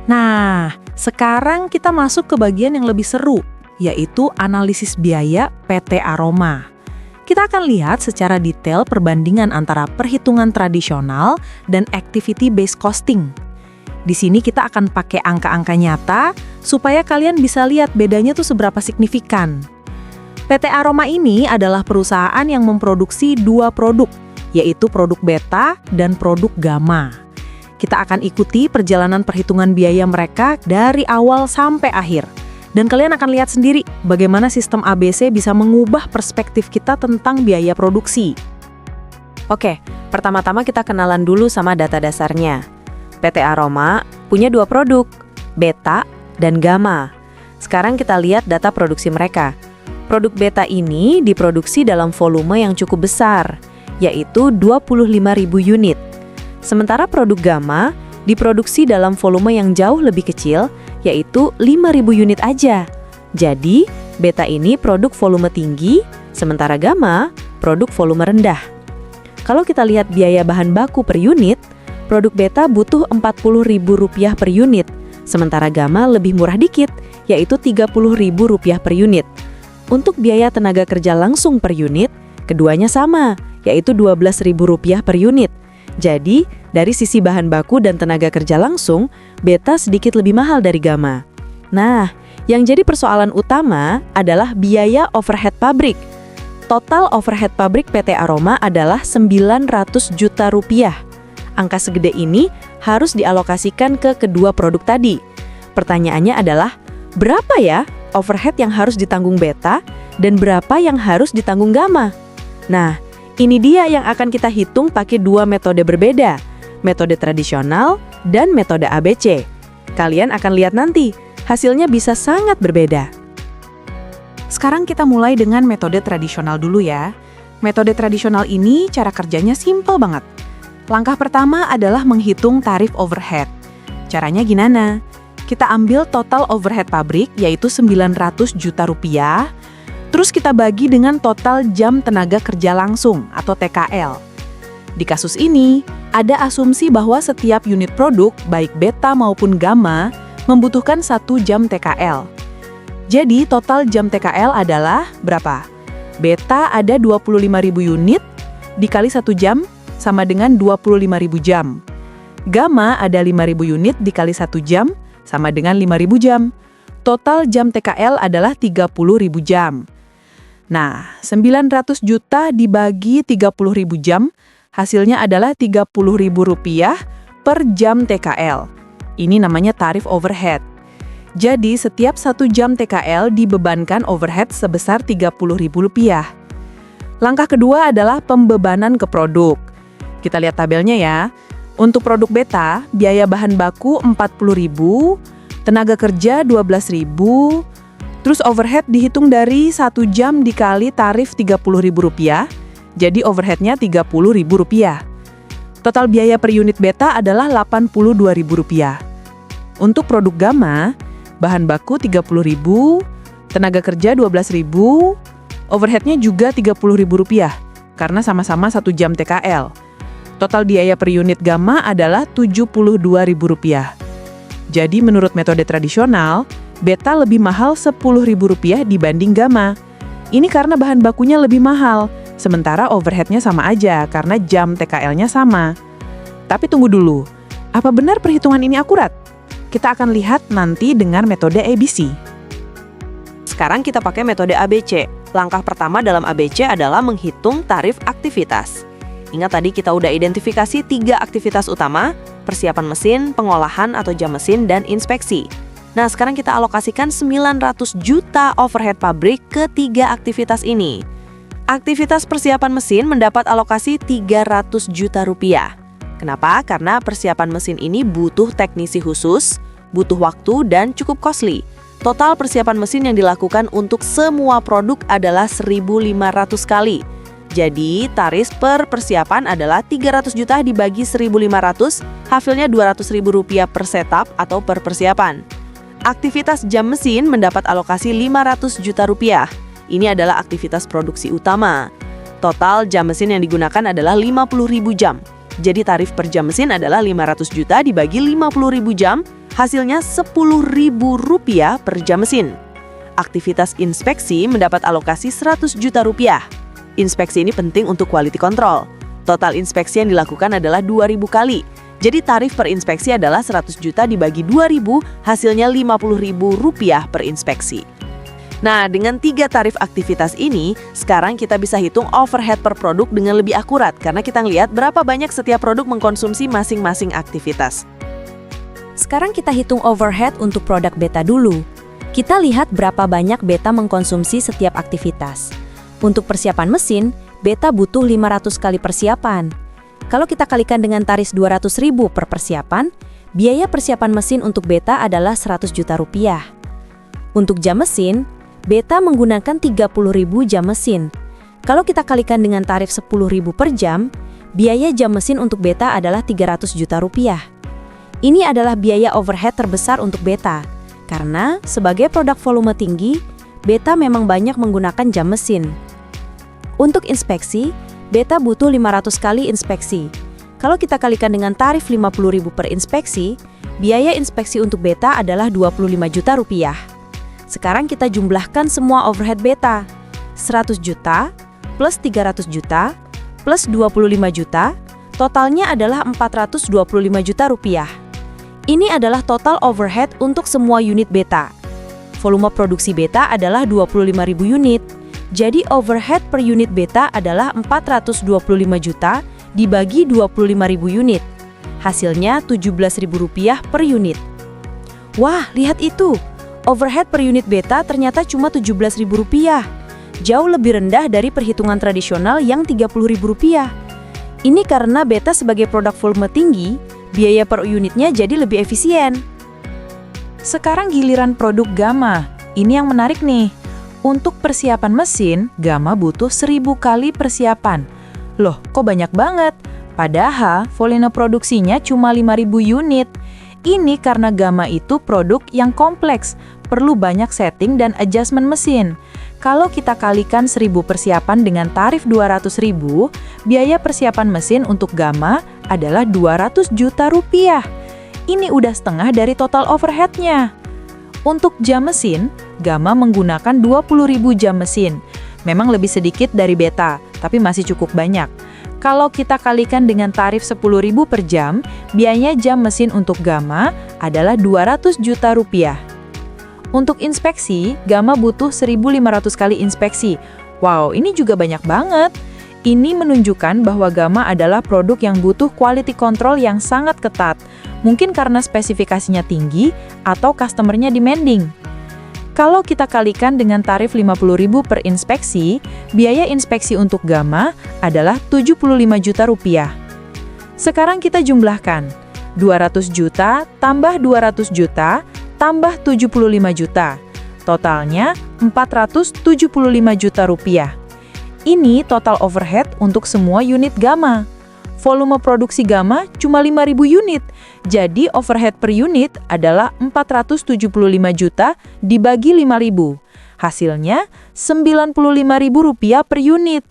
Nah, sekarang kita masuk ke bagian yang lebih seru, yaitu analisis biaya PT Aroma. Kita akan lihat secara detail perbandingan antara perhitungan tradisional dan activity-based costing. Di sini kita akan pakai angka-angka nyata supaya kalian bisa lihat bedanya tuh seberapa signifikan. PT Aroma ini adalah perusahaan yang memproduksi dua produk, yaitu produk beta dan produk gamma. Kita akan ikuti perjalanan perhitungan biaya mereka dari awal sampai akhir. Dan kalian akan lihat sendiri bagaimana sistem ABC bisa mengubah perspektif kita tentang biaya produksi. Oke, pertama-tama kita kenalan dulu sama data dasarnya. PT Aroma punya dua produk, beta dan gamma. Sekarang kita lihat data produksi mereka. Produk beta ini diproduksi dalam volume yang cukup besar, yaitu 25.000 unit. Sementara produk gamma diproduksi dalam volume yang jauh lebih kecil, yaitu 5.000 unit aja. Jadi, beta ini produk volume tinggi, sementara gamma produk volume rendah. Kalau kita lihat biaya bahan baku per unit, produk beta butuh Rp40.000 per unit, sementara gamma lebih murah dikit, yaitu Rp30.000 per unit. Untuk biaya tenaga kerja langsung per unit, keduanya sama, yaitu Rp12.000 per unit. Jadi, dari sisi bahan baku dan tenaga kerja langsung, beta sedikit lebih mahal dari gamma. Nah, yang jadi persoalan utama adalah biaya overhead pabrik. Total overhead pabrik PT Aroma adalah Rp900 juta. Angka segede ini harus dialokasikan ke kedua produk tadi. Pertanyaannya adalah, berapa ya overhead yang harus ditanggung beta dan berapa yang harus ditanggung gamma? Nah, ini dia yang akan kita hitung pakai dua metode berbeda, metode tradisional dan metode ABC. Kalian akan lihat nanti, hasilnya bisa sangat berbeda. Sekarang kita mulai dengan metode tradisional dulu ya. Metode tradisional ini cara kerjanya simpel banget. Langkah pertama adalah menghitung tarif overhead. Caranya gimana? Kita ambil total overhead pabrik yaitu Rp900 juta. Terus kita bagi dengan total jam tenaga kerja langsung atau TKL. Di kasus ini, ada asumsi bahwa setiap unit produk, baik beta maupun gamma, membutuhkan 1 jam TKL. Jadi total jam TKL adalah berapa? Beta ada 25.000 unit, dikali 1 jam, sama dengan 25.000 jam. Gamma ada 5.000 unit, dikali 1 jam, sama dengan 5.000 jam. Total jam TKL adalah 30.000 jam. Nah, 900 juta dibagi 30.000 jam, hasilnya adalah Rp30.000 per jam TKL. Ini namanya tarif overhead. Jadi, setiap 1 jam TKL dibebankan overhead sebesar Rp30.000. Langkah kedua adalah pembebanan ke produk. Kita lihat tabelnya ya. Untuk produk beta, biaya bahan baku Rp40.000, tenaga kerja Rp12.000, terus overhead dihitung dari 1 jam dikali tarif Rp30.000, jadi overheadnya Rp30.000. Total biaya per unit beta adalah Rp82.000. Untuk produk gamma, bahan baku Rp30.000, tenaga kerja Rp12.000, overheadnya juga Rp30.000, karena sama-sama 1 jam TKL. Total biaya per unit gamma adalah Rp72.000. Jadi menurut metode tradisional, beta lebih mahal Rp10.000 dibanding gamma. Ini karena bahan bakunya lebih mahal, sementara overheadnya sama aja karena jam TKL-nya sama. Tapi tunggu dulu, apa benar perhitungan ini akurat? Kita akan lihat nanti dengan metode ABC. Sekarang kita pakai metode ABC. Langkah pertama dalam ABC adalah menghitung tarif aktivitas. Ingat tadi kita udah identifikasi 3 aktivitas utama, persiapan mesin, pengolahan atau jam mesin, dan inspeksi. Nah, sekarang kita alokasikan 900 juta overhead pabrik ke 3 aktivitas ini. Aktivitas persiapan mesin mendapat alokasi Rp300 juta. Kenapa? Karena persiapan mesin ini butuh teknisi khusus, butuh waktu, dan cukup costly. Total persiapan mesin yang dilakukan untuk semua produk adalah 1.500 kali. Jadi, tarif per persiapan adalah 300 juta dibagi 1.500, hasilnya Rp200.000 per setup atau per persiapan. Aktivitas jam mesin mendapat alokasi Rp500 juta. Ini adalah aktivitas produksi utama. Total jam mesin yang digunakan adalah 50.000 jam. Jadi tarif per jam mesin adalah 500 juta dibagi 50.000 jam, Hasilnya Rp10.000 per jam mesin. Aktivitas inspeksi mendapat alokasi Rp100 juta. Inspeksi ini penting untuk quality control. Total inspeksi yang dilakukan adalah 2.000 kali. Jadi tarif per inspeksi adalah 100 juta dibagi 2.000, hasilnya Rp50.000 per inspeksi. Nah, dengan 3 tarif aktivitas ini, sekarang kita bisa hitung overhead per produk dengan lebih akurat karena kita ngelihat berapa banyak setiap produk mengkonsumsi masing-masing aktivitas. Sekarang kita hitung overhead untuk produk beta dulu. Kita lihat berapa banyak beta mengkonsumsi setiap aktivitas. Untuk persiapan mesin, beta butuh 500 kali persiapan. Kalau kita kalikan dengan tarif 200.000 per persiapan, biaya persiapan mesin untuk beta adalah 100 juta rupiah. Untuk jam mesin, beta menggunakan 30.000 jam mesin. Kalau kita kalikan dengan tarif 10.000 per jam, biaya jam mesin untuk beta adalah 300 juta rupiah. Ini adalah biaya overhead terbesar untuk beta, karena sebagai produk volume tinggi, beta memang banyak menggunakan jam mesin. Untuk inspeksi, beta butuh 500 kali inspeksi. Kalau kita kalikan dengan tarif 50.000 per inspeksi, biaya inspeksi untuk beta adalah 25 juta rupiah. Sekarang kita jumlahkan semua overhead beta. 100 juta plus 300 juta plus 25 juta, totalnya adalah 425 juta rupiah. Ini adalah total overhead untuk semua unit beta. Volume produksi beta adalah 25.000 unit. Jadi overhead per unit beta adalah 425 juta dibagi 25.000 unit. Hasilnya Rp17.000 per unit. Wah, lihat itu. Overhead per unit beta ternyata cuma Rp17.000. Jauh lebih rendah dari perhitungan tradisional yang Rp30.000. Ini karena beta sebagai produk volume tinggi, biaya per unitnya jadi lebih efisien. Sekarang giliran produk Gamma. Ini yang menarik nih. Untuk persiapan mesin, Gamma butuh 1.000 kali persiapan. Loh, kok banyak banget? Padahal volume produksinya cuma 5.000 unit. Ini karena Gamma itu produk yang kompleks, perlu banyak setting dan adjustment mesin. Kalau kita kalikan 1.000 persiapan dengan tarif 200.000, biaya persiapan mesin untuk Gamma adalah 200 juta rupiah. Ini udah setengah dari total overheadnya. Untuk jam mesin, Gamma menggunakan 20.000 jam mesin. Memang lebih sedikit dari beta, tapi masih cukup banyak. Kalau kita kalikan dengan tarif 10.000 per jam, biayanya jam mesin untuk Gamma adalah 200 juta rupiah. Untuk inspeksi, Gamma butuh 1.500 kali inspeksi. Wow, ini juga banyak banget. Ini menunjukkan bahwa Gamma adalah produk yang butuh quality control yang sangat ketat. Mungkin karena spesifikasinya tinggi atau customer-nya demanding. Kalau kita kalikan dengan tarif 50.000 per inspeksi, biaya inspeksi untuk Gamma adalah 75 juta rupiah. Sekarang kita jumlahkan. 200 juta tambah 200 juta tambah 75 juta. Totalnya 475 juta rupiah. Ini total overhead untuk semua unit Gamma. Volume produksi Gamma cuma 5.000 unit, jadi overhead per unit adalah 475 juta dibagi 5.000. Hasilnya Rp95.000 per unit.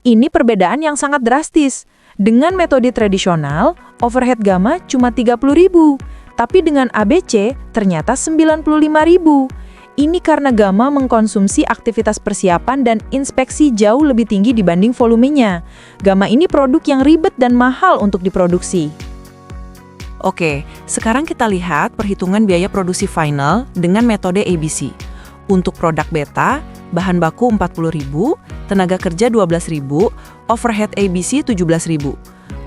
Ini perbedaan yang sangat drastis. Dengan metode tradisional, overhead Gamma cuma 30.000, tapi dengan ABC ternyata 95.000. Ini karena Gamma mengkonsumsi aktivitas persiapan dan inspeksi jauh lebih tinggi dibanding volumenya. Gamma ini produk yang ribet dan mahal untuk diproduksi. Oke, sekarang kita lihat perhitungan biaya produksi final dengan metode ABC. Untuk produk beta, bahan baku 40.000, tenaga kerja 12.000, overhead ABC 17.000.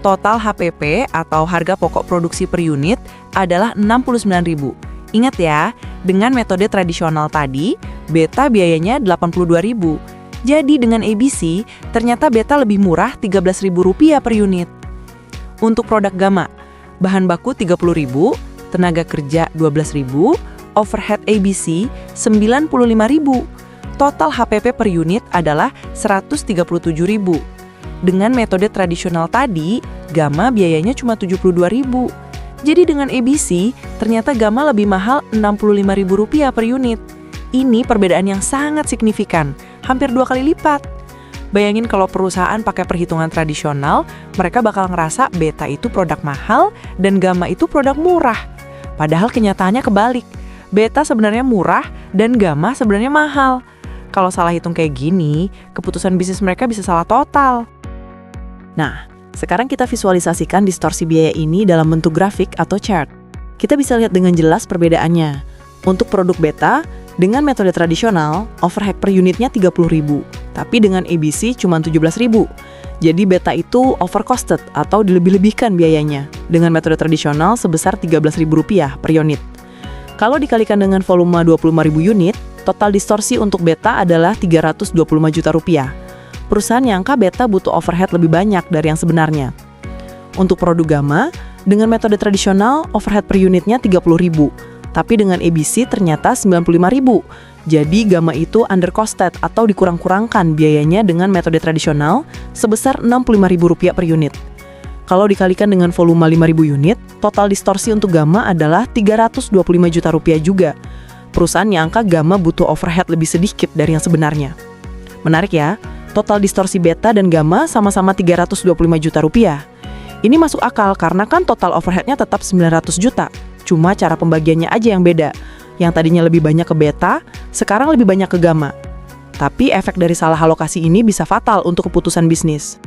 Total HPP atau harga pokok produksi per unit adalah 69.000. Ingat ya, dengan metode tradisional tadi, beta biayanya 82.000. Jadi dengan ABC, ternyata beta lebih murah Rp13.000 per unit. Untuk produk Gamma, bahan baku 30.000, tenaga kerja 12.000, overhead ABC 95.000. Total HPP per unit adalah 137.000. Dengan metode tradisional tadi, Gamma biayanya cuma 72.000. Jadi dengan ABC, ternyata Gamma lebih mahal Rp65.000 per unit. Ini perbedaan yang sangat signifikan, hampir 2 kali lipat. Bayangin kalau perusahaan pakai perhitungan tradisional, mereka bakal ngerasa beta itu produk mahal dan Gamma itu produk murah. Padahal kenyataannya kebalik. Beta sebenarnya murah dan gamma sebenarnya mahal. Kalau salah hitung kayak gini, keputusan bisnis mereka bisa salah total. Nah, sekarang kita visualisasikan distorsi biaya ini dalam bentuk grafik atau chart. Kita bisa lihat dengan jelas perbedaannya. Untuk produk beta, dengan metode tradisional, overhead per unitnya 30.000, tapi dengan ABC cuma 17.000. Jadi beta itu overcosted atau dilebih-lebihkan biayanya, dengan metode tradisional sebesar Rp13.000 per unit. Kalau dikalikan dengan volume 25.000 unit, total distorsi untuk beta adalah Rp325 juta. Perusahaan nyangka beta butuh overhead lebih banyak dari yang sebenarnya. Untuk produk gamma, dengan metode tradisional, overhead per unitnya 30.000, tapi dengan ABC ternyata 95.000. Jadi gamma itu undercosted atau dikurang-kurangkan biayanya dengan metode tradisional sebesar Rp65.000 per unit. Kalau dikalikan dengan volume 5.000 unit, total distorsi untuk gamma adalah Rp325 juta juga. Perusahaan nyangka gamma butuh overhead lebih sedikit dari yang sebenarnya. Menarik ya, total distorsi beta dan gamma sama-sama Rp325 juta. Ini masuk akal karena kan total overheadnya tetap 900 juta. Cuma cara pembagiannya aja yang beda. Yang tadinya lebih banyak ke beta, sekarang lebih banyak ke gamma. Tapi efek dari salah alokasi ini bisa fatal untuk keputusan bisnis.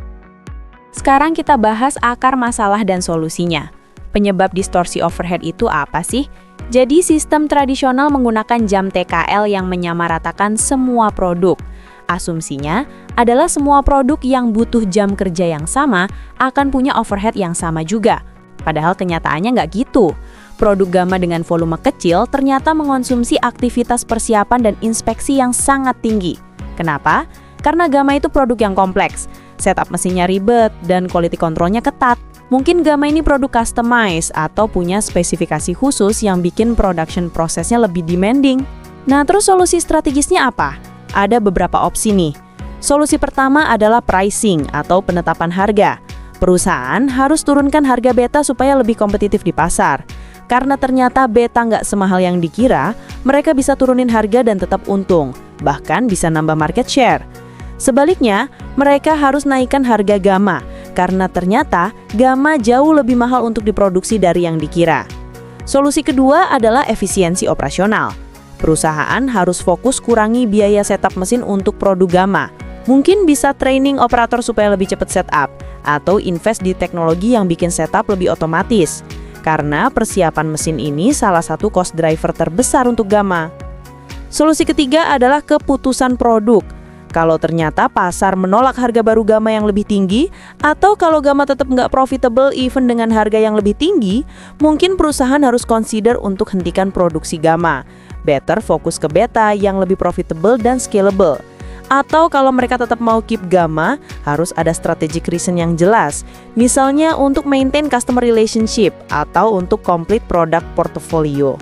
Sekarang kita bahas akar masalah dan solusinya. Penyebab distorsi overhead itu apa sih? Jadi sistem tradisional menggunakan jam TKL yang menyamaratakan semua produk. Asumsinya adalah semua produk yang butuh jam kerja yang sama akan punya overhead yang sama juga. Padahal kenyataannya nggak gitu. Produk gamma dengan volume kecil ternyata mengonsumsi aktivitas persiapan dan inspeksi yang sangat tinggi. Kenapa? Karena gamma itu produk yang kompleks. Setup mesinnya ribet dan quality controlnya ketat. Mungkin gamma ini produk customized atau punya spesifikasi khusus yang bikin production prosesnya lebih demanding. Nah, terus solusi strategisnya apa? Ada beberapa opsi nih. Solusi pertama adalah pricing atau penetapan harga. Perusahaan harus turunkan harga beta supaya lebih kompetitif di pasar. Karena ternyata beta nggak semahal yang dikira, mereka bisa turunin harga dan tetap untung. Bahkan bisa nambah market share. Sebaliknya, mereka harus naikkan harga gamma, karena ternyata gamma jauh lebih mahal untuk diproduksi dari yang dikira. Solusi kedua adalah efisiensi operasional. Perusahaan harus fokus kurangi biaya setup mesin untuk produk gamma. Mungkin bisa training operator supaya lebih cepat setup, atau invest di teknologi yang bikin setup lebih otomatis. Karena persiapan mesin ini salah satu cost driver terbesar untuk gamma. Solusi ketiga adalah keputusan produk. Kalau ternyata pasar menolak harga baru gamma yang lebih tinggi, atau kalau gamma tetap nggak profitable even dengan harga yang lebih tinggi, mungkin perusahaan harus consider untuk hentikan produksi gamma. Better fokus ke beta yang lebih profitable dan scalable. Atau kalau mereka tetap mau keep gamma, harus ada strategic reason yang jelas. Misalnya untuk maintain customer relationship atau untuk complete product portfolio.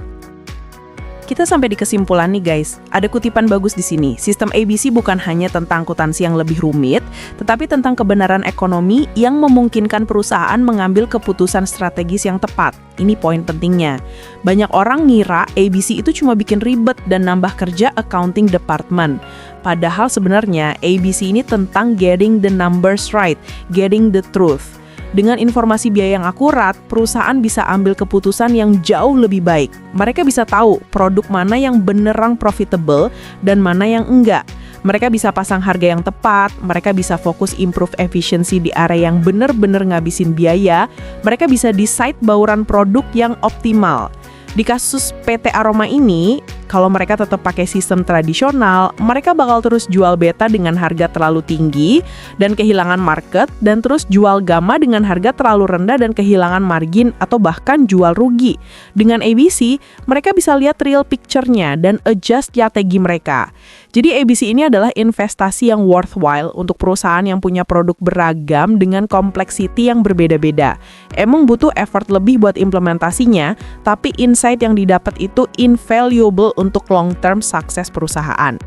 Kita sampai di kesimpulan nih guys, ada kutipan bagus di sini. Sistem ABC bukan hanya tentang akuntansi yang lebih rumit, tetapi tentang kebenaran ekonomi yang memungkinkan perusahaan mengambil keputusan strategis yang tepat. Ini poin pentingnya. Banyak orang ngira ABC itu cuma bikin ribet dan nambah kerja accounting department. Padahal sebenarnya ABC ini tentang getting the numbers right, getting the truth. Dengan informasi biaya yang akurat, perusahaan bisa ambil keputusan yang jauh lebih baik. Mereka bisa tahu produk mana yang beneran profitable dan mana yang enggak. Mereka bisa pasang harga yang tepat, mereka bisa fokus improve efficiency di area yang bener-bener ngabisin biaya, mereka bisa decide bauran produk yang optimal. Di kasus PT Aroma ini, kalau mereka tetap pakai sistem tradisional, mereka bakal terus jual beta dengan harga terlalu tinggi dan kehilangan market, dan terus jual gamma dengan harga terlalu rendah dan kehilangan margin atau bahkan jual rugi. Dengan ABC, mereka bisa lihat real picture-nya dan adjust strategi mereka. Jadi ABC ini adalah investasi yang worthwhile untuk perusahaan yang punya produk beragam dengan complexity yang berbeda-beda. Emang butuh effort lebih buat implementasinya, tapi insight yang didapat itu invaluable untuk long-term sukses perusahaan.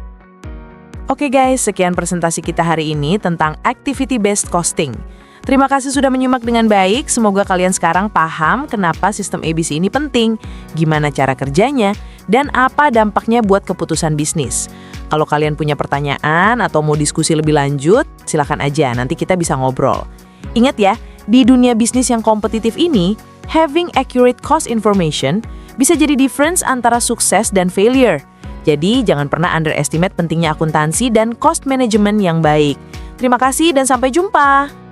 Oke guys, sekian presentasi kita hari ini tentang activity-based costing. Terima kasih sudah menyimak dengan baik, semoga kalian sekarang paham kenapa sistem ABC ini penting, gimana cara kerjanya, dan apa dampaknya buat keputusan bisnis. Kalau kalian punya pertanyaan atau mau diskusi lebih lanjut, silakan aja, nanti kita bisa ngobrol. Ingat ya, di dunia bisnis yang kompetitif ini, having accurate cost information bisa jadi difference antara sukses dan failure. Jadi, jangan pernah underestimate pentingnya akuntansi dan cost management yang baik. Terima kasih dan sampai jumpa.